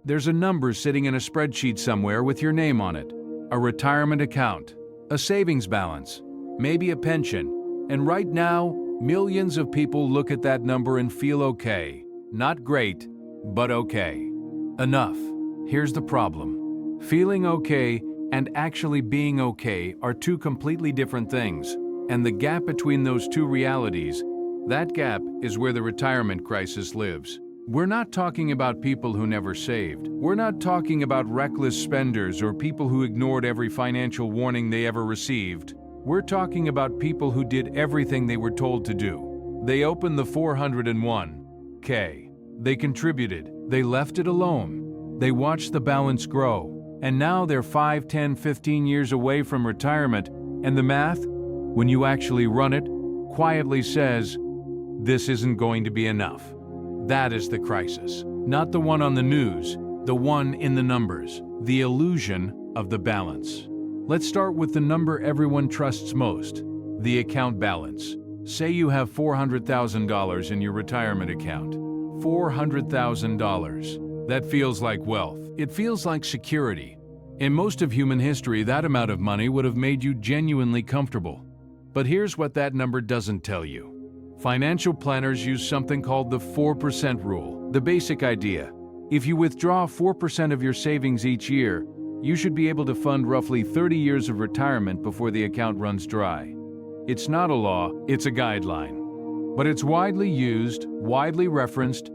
There's a number sitting in a spreadsheet somewhere with your name on it. A retirement account, a savings balance, maybe a pension. And right now, millions of people look at that number and feel okay. Not great, but okay. Enough. Here's the problem. Feeling okay and actually being okay are two completely different things. And the gap between those two realities, that gap is where the retirement crisis lives. We're not talking about people who never saved. We're not talking about reckless spenders or people who ignored every financial warning they ever received. We're talking about people who did everything they were told to do. They opened the 401k. They contributed. They left it alone. They watched the balance grow. And now they're 5, 10, 15 years away from retirement. And the math, when you actually run it, quietly says, this isn't going to be enough. That is the crisis. Not the one on the news, the one in the numbers. The illusion of the balance. Let's start with the number everyone trusts most, the account balance. Say you have $400,000 in your retirement account. $400,000. That feels like wealth. It feels like security. In most of human history, that amount of money would have made you genuinely comfortable. But here's what that number doesn't tell you. Financial planners use something called the 4% rule. The basic idea: if you withdraw 4% of your savings each year, you should be able to fund roughly 30 years of retirement before the account runs dry. It's not a law, it's a guideline. But it's widely used, widely referenced,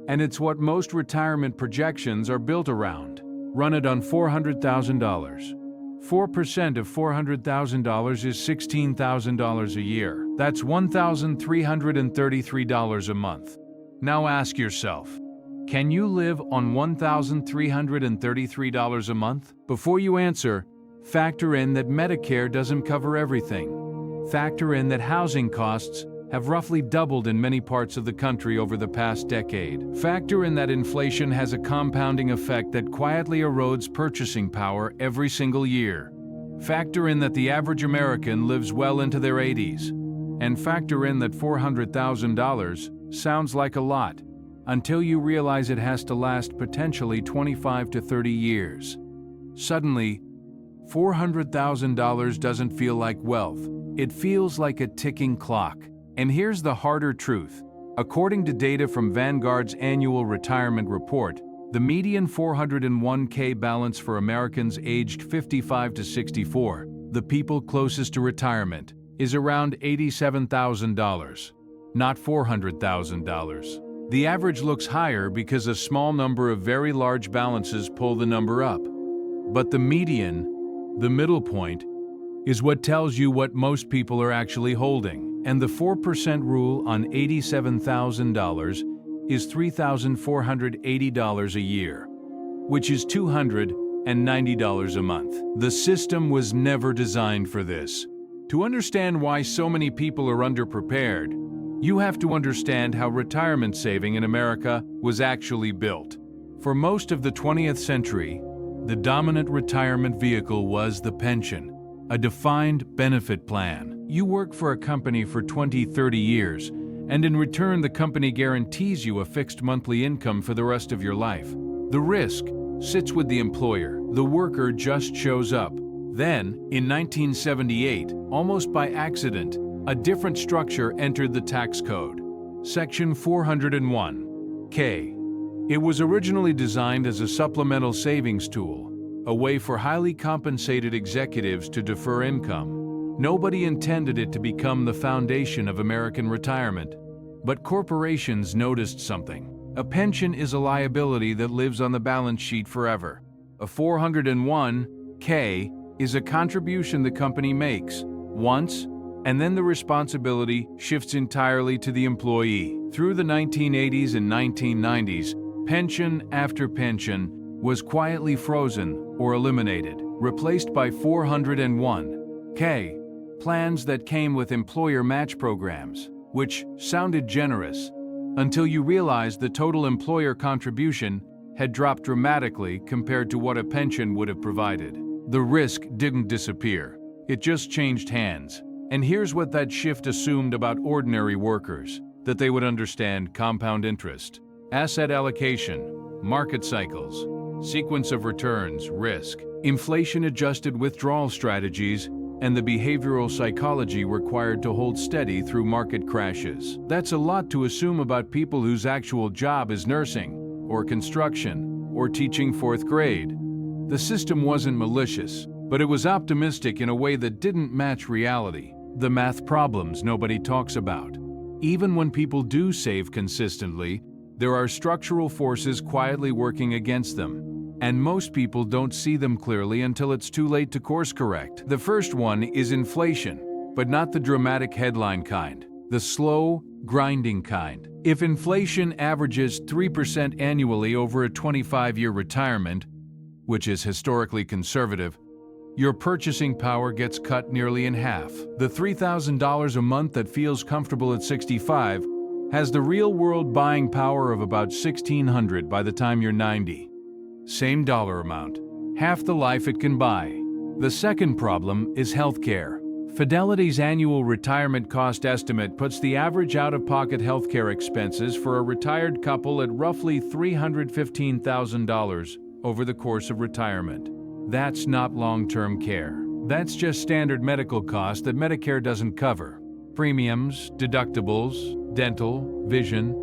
and it's what most retirement projections are built around. Run it on $400,000. 4% of $400,000 is $16,000 a year. That's $1,333 a month. Now ask yourself, can you live on $1,333 a month? Before you answer, factor in that Medicare doesn't cover everything. Factor in that housing costs have roughly doubled in many parts of the country over the past decade. Factor in that inflation has a compounding effect that quietly erodes purchasing power every single year. Factor in that the average American lives well into their 80s. And factor in that $400,000 sounds like a lot, until you realize it has to last potentially 25 to 30 years. Suddenly, $400,000 doesn't feel like wealth. It feels like a ticking clock. And here's the harder truth. According to data from Vanguard's annual retirement report, the median 401k balance for Americans aged 55 to 64, the people closest to retirement, is around $87,000, not $400,000. The average looks higher because a small number of very large balances pull the number up. But the median, the middle point, is what tells you what most people are actually holding. And the 4% rule on $87,000 is $3,480 a year, which is $290 a month. The system was never designed for this. To understand why so many people are underprepared, you have to understand how retirement saving in America was actually built. For most of the 20th century, the dominant retirement vehicle was the pension, a defined benefit plan. You work for a company for 20, 30 years, and in return the company guarantees you a fixed monthly income for the rest of your life. The risk sits with the employer. The worker just shows up. Then, in 1978, almost by accident, a different structure entered the tax code. Section 401K. It was originally designed as a supplemental savings tool, a way for highly compensated executives to defer income. Nobody intended it to become the foundation of American retirement. But corporations noticed something. A pension is a liability that lives on the balance sheet forever. A 401k is a contribution the company makes once, and then the responsibility shifts entirely to the employee. Through the 1980s and 1990s, pension after pension was quietly frozen or eliminated, replaced by 401k plans that came with employer match programs, which sounded generous, until you realized the total employer contribution had dropped dramatically compared to what a pension would have provided. The risk didn't disappear, it just changed hands. And here's what that shift assumed about ordinary workers: that they would understand compound interest, asset allocation, market cycles, sequence of returns, risk, inflation-adjusted withdrawal strategies, and the behavioral psychology required to hold steady through market crashes. That's a lot to assume about people whose actual job is nursing, or construction, or teaching fourth grade. The system wasn't malicious, but it was optimistic in a way that didn't match reality. The math problems nobody talks about. Even when people do save consistently, there are structural forces quietly working against them. And most people don't see them clearly until it's too late to course correct. The first one is inflation, but not the dramatic headline kind, the slow, grinding kind. If inflation averages 3% annually over a 25-year retirement, which is historically conservative, your purchasing power gets cut nearly in half. The $3,000 a month that feels comfortable at 65 has the real-world buying power of about $1,600 by the time you're 90. Same dollar amount, half the life it can buy. The second problem is healthcare. Fidelity's annual retirement cost estimate puts the average out-of-pocket healthcare expenses for a retired couple at roughly $315,000 over the course of retirement. That's not long-term care. That's just standard medical costs that Medicare doesn't cover. Premiums, deductibles, dental, vision,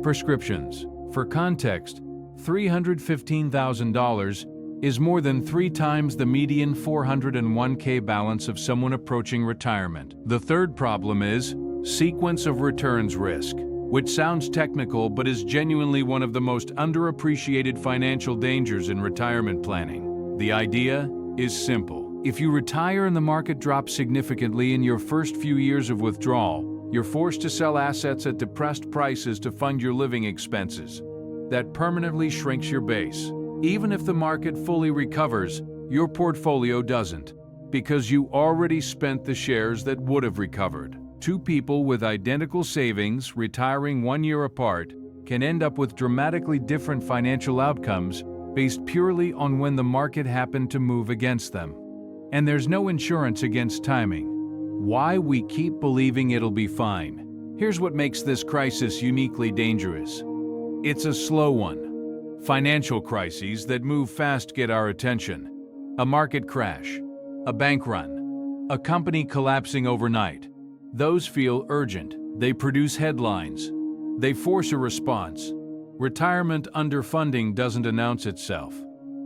prescriptions. For context, $315,000 is more than 3 times the median 401k balance of someone approaching retirement. The third problem is sequence of returns risk, which sounds technical but is genuinely one of the most underappreciated financial dangers in retirement planning. The idea is simple. If you retire and the market drops significantly in your first few years of withdrawal, you're forced to sell assets at depressed prices to fund your living expenses. That permanently shrinks your base. Even if the market fully recovers, your portfolio doesn't, because you already spent the shares that would have recovered. Two people with identical savings retiring 1 year apart can end up with dramatically different financial outcomes based purely on when the market happened to move against them. And there's no insurance against timing. Why we keep believing it'll be fine. Here's what makes this crisis uniquely dangerous. It's a slow one. Financial crises that move fast get our attention. A market crash, a bank run, a company collapsing overnight. Those feel urgent. They produce headlines. They force a response. Retirement underfunding doesn't announce itself.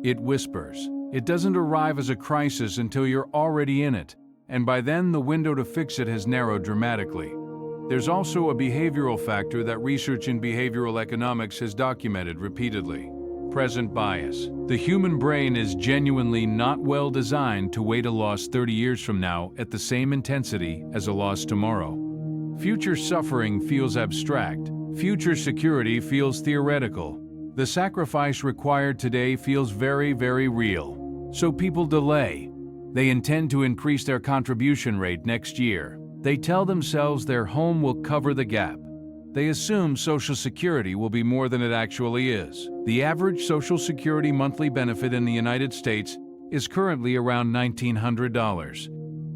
It whispers. It doesn't arrive as a crisis until you're already in it, and by then the window to fix it has narrowed dramatically. There's also a behavioral factor that research in behavioral economics has documented repeatedly: present bias. The human brain is genuinely not well designed to wait a loss 30 years from now at the same intensity as a loss tomorrow. Future suffering feels abstract. Future security feels theoretical. The sacrifice required today feels very, very real. So people delay. They intend to increase their contribution rate next year. They tell themselves their home will cover the gap. They assume Social Security will be more than it actually is. The average Social Security monthly benefit in the United States is currently around $1,900.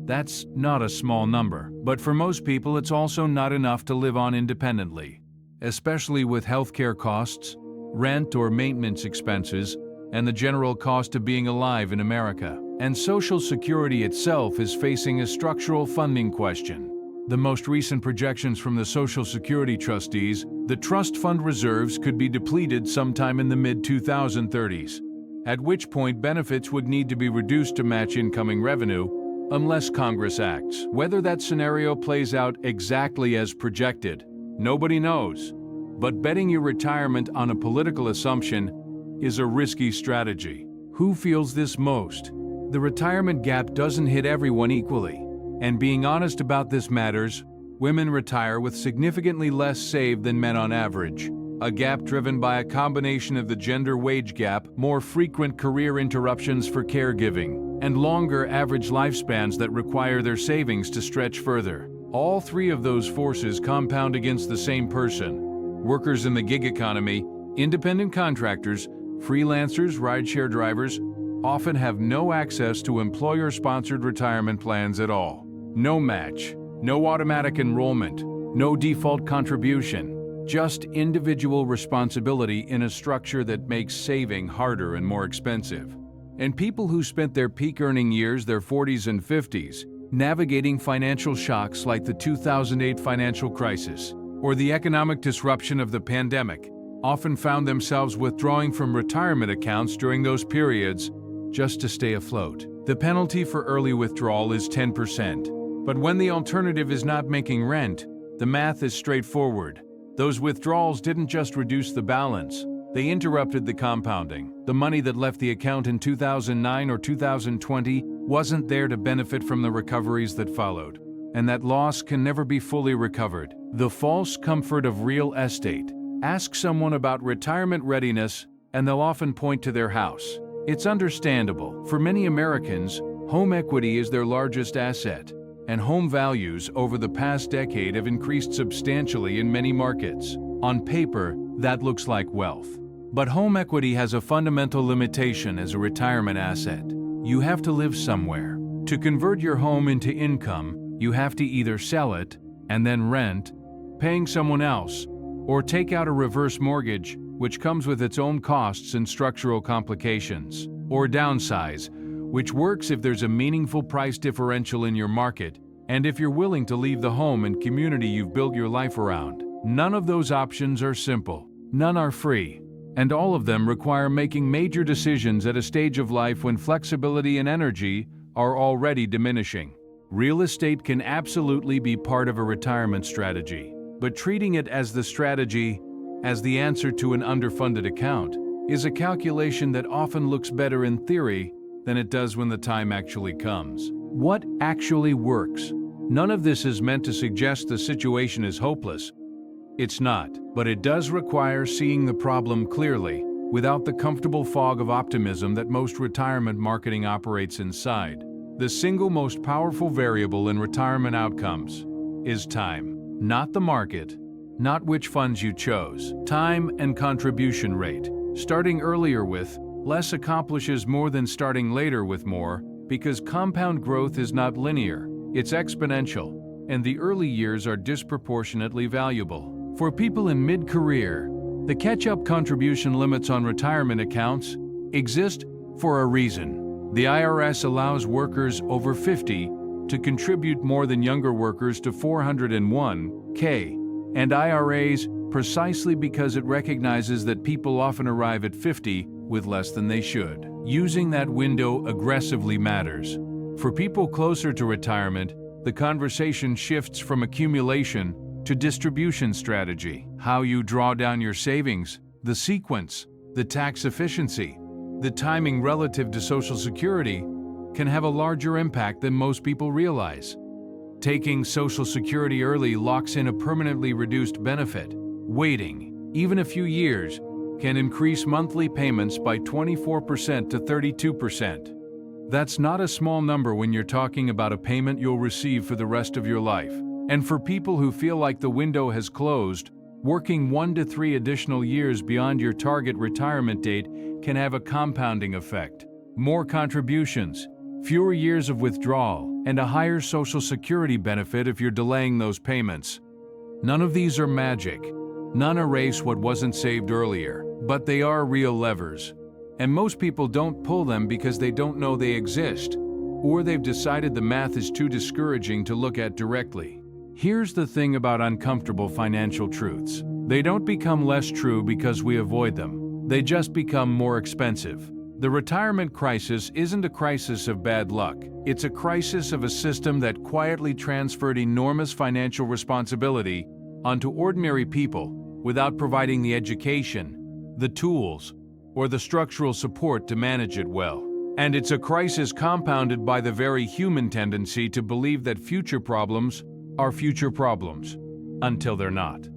That's not a small number, but for most people it's also not enough to live on independently, especially with healthcare costs, rent or maintenance expenses, and the general cost of being alive in America. And Social Security itself is facing a structural funding question. The most recent projections from the Social Security trustees, the trust fund reserves could be depleted sometime in the mid-2030s, at which point benefits would need to be reduced to match incoming revenue, unless Congress acts. Whether that scenario plays out exactly as projected, nobody knows. But betting your retirement on a political assumption is a risky strategy. Who feels this most? The retirement gap doesn't hit everyone equally. And being honest about this matters, women retire with significantly less saved than men on average. A gap driven by a combination of the gender wage gap, more frequent career interruptions for caregiving, and longer average lifespans that require their savings to stretch further. All three of those forces compound against the same person. Workers in the gig economy, independent contractors, freelancers, rideshare drivers, often have no access to employer-sponsored retirement plans at all. No match, no automatic enrollment, no default contribution. just individual responsibility in a structure that makes saving harder and more expensive. And people who spent their peak earning years, their 40s and 50s, navigating financial shocks like the 2008 financial crisis or the economic disruption of the pandemic, often found themselves withdrawing from retirement accounts during those periods just to stay afloat. The penalty for early withdrawal is 10%. But when the alternative is not making rent, the math is straightforward. Those withdrawals didn't just reduce the balance, they interrupted the compounding. The money that left the account in 2009 or 2020 wasn't there to benefit from the recoveries that followed. And that loss can never be fully recovered. The false comfort of real estate. Ask someone about retirement readiness, and they'll often point to their house. It's understandable. For many Americans, home equity is their largest asset, and home values over the past decade have increased substantially in many markets. On paper, that looks like wealth. But home equity has a fundamental limitation as a retirement asset. You have to live somewhere. To convert your home into income, you have to either sell it and then rent, paying someone else, or take out a reverse mortgage, which comes with its own costs and structural complications, or downsize, which works if there's a meaningful price differential in your market and if you're willing to leave the home and community you've built your life around. None of those options are simple. None are free. And all of them require making major decisions at a stage of life when flexibility and energy are already diminishing. Real estate can absolutely be part of a retirement strategy, but treating it as the strategy, as the answer to an underfunded account, is a calculation that often looks better in theory than it does when the time actually comes. What actually works? None of this is meant to suggest the situation is hopeless. It's not, but it does require seeing the problem clearly, without the comfortable fog of optimism that most retirement marketing operates inside. The single most powerful variable in retirement outcomes is time. Not the market, not which funds you chose. Time and contribution rate. Starting earlier with less accomplishes more than starting later with more, because compound growth is not linear, it's exponential, and the early years are disproportionately valuable. For people in mid-career, the catch-up contribution limits on retirement accounts exist for a reason. The IRS allows workers over 50 to contribute more than younger workers to 401(k) and IRAs precisely because it recognizes that people often arrive at 50 with less than they should. Using that window aggressively matters. For people closer to retirement, the conversation shifts from accumulation to distribution strategy. How you draw down your savings, the sequence, the tax efficiency, the timing relative to Social Security can have a larger impact than most people realize. Taking Social Security early locks in a permanently reduced benefit. Waiting, even a few years, can increase monthly payments by 24% to 32%. That's not a small number when you're talking about a payment you'll receive for the rest of your life. And for people who feel like the window has closed, working 1 to 3 additional years beyond your target retirement date can have a compounding effect. More contributions, fewer years of withdrawal, and a higher Social Security benefit if you're delaying those payments. None of these are magic. None erase what wasn't saved earlier, but they are real levers. And most people don't pull them because they don't know they exist, or they've decided the math is too discouraging to look at directly. Here's the thing about uncomfortable financial truths. They don't become less true because we avoid them. They just become more expensive. The retirement crisis isn't a crisis of bad luck. It's a crisis of a system that quietly transferred enormous financial responsibility onto ordinary people without providing the education, the tools, or the structural support to manage it well. And it's a crisis compounded by the very human tendency to believe that future problems are future problems, until they're not.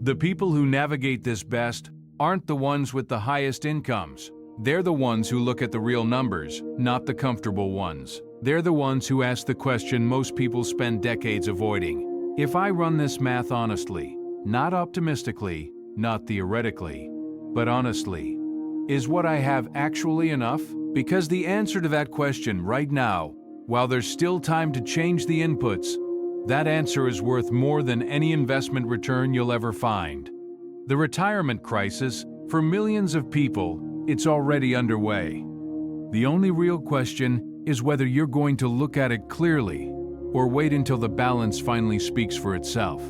The people who navigate this best aren't the ones with the highest incomes. They're the ones who look at the real numbers, not the comfortable ones. They're the ones who ask the question most people spend decades avoiding. If I run this math honestly, not optimistically, not theoretically, but honestly, is what I have actually enough? Because the answer to that question right now, while there's still time to change the inputs, that answer is worth more than any investment return you'll ever find. The retirement crisis, for millions of people, it's already underway. The only real question is whether you're going to look at it clearly or wait until the balance finally speaks for itself.